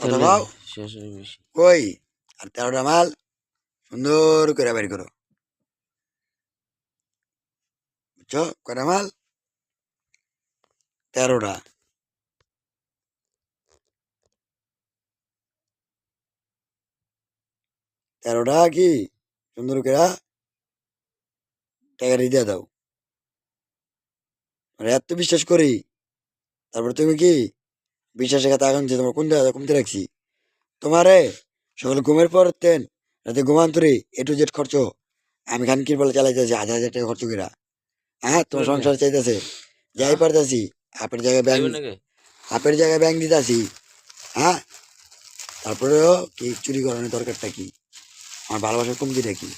কত খাও কই আর 13টা মাল সুন্দর করে বের করো বুঝছো কয়টা মাল 13টা 13টা কি সুন্দর করে টাকা দিয়ে দাও এত বিশ্বাস করি তারপর তুমি কি বিশ্বাসের কথা এখন যে তোমার কোন জায়গা কমতে রাখছি তোমারে সকালে ঘুমের পর রাতে ঘুমান্তরি A to Z খরচ আমি খান কি বলে চালাইতেছি 1000 টাকা খরচ কইরা হ্যাঁ তোমার সংসার চাইতেছে যাই পারতাছি আপের জায়গায় ব্যাংক দিতাছি হ্যাঁ তারপরেও কি চুরি করানোর দরকারটা কি আমার ভালোবাসার কমতিটা কি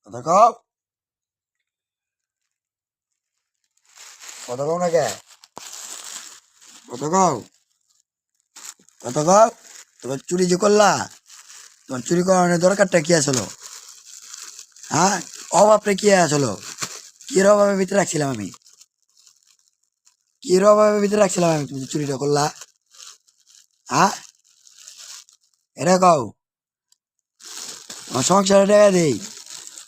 কথা কও কথা কও না কে কথা কও কথা কও তোমার চুরি যে করলা তোমার চুরি করানোর দরকারটা কি আসলো হ্যাঁ অভাবটা কি আসলো কি অভাবের ভিতরে রাখছিলাম আমি কি অভাবের ভিতরে রাখছিলাম আমি তুমি চুরিটা করলা হ্যাঁ এটা কও আমার সংসারে টাকা দেই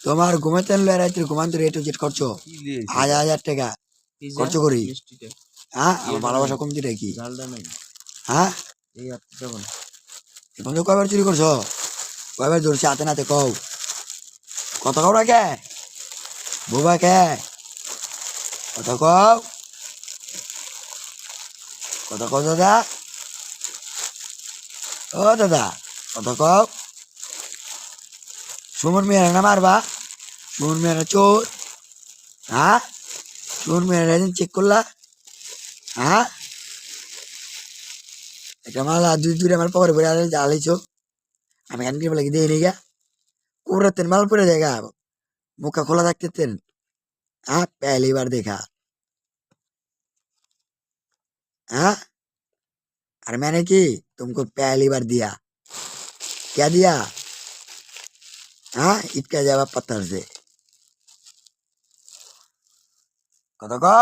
তোমার ঘুমাতে রাত্রে ঘুমাতে A to Z খরচ 1000 টাকা খরচ করি হ্যাঁ আমার ভালোবাসা কমতিটা কি হ্যাঁ এখন তো কয়বার চুরি করছো কয়বার ধরছি হাতে নাতে কও কথা কও না কে বোবা কে কথা কও কথা কও দাদা ও দাদা কথা কও সুমন মেয়েরা না মারবা সুমন মেয়েরা চোর হ্যাঁ সুমন মেয়েরা চেক করলা হ্যাঁ একটা মাল দুই আমার পরে পরে আলাইছো আমি খান কি বলে দিয়ে নিই গা কুড়াতেন মাল পরে জায়গা মুখা খোলা থাকতেন हाँ पहली बार देखा हाँ और मैंने की तुमको पहली बार दिया क्या दिया हाँ इसका जवाब पत्थर से कतो को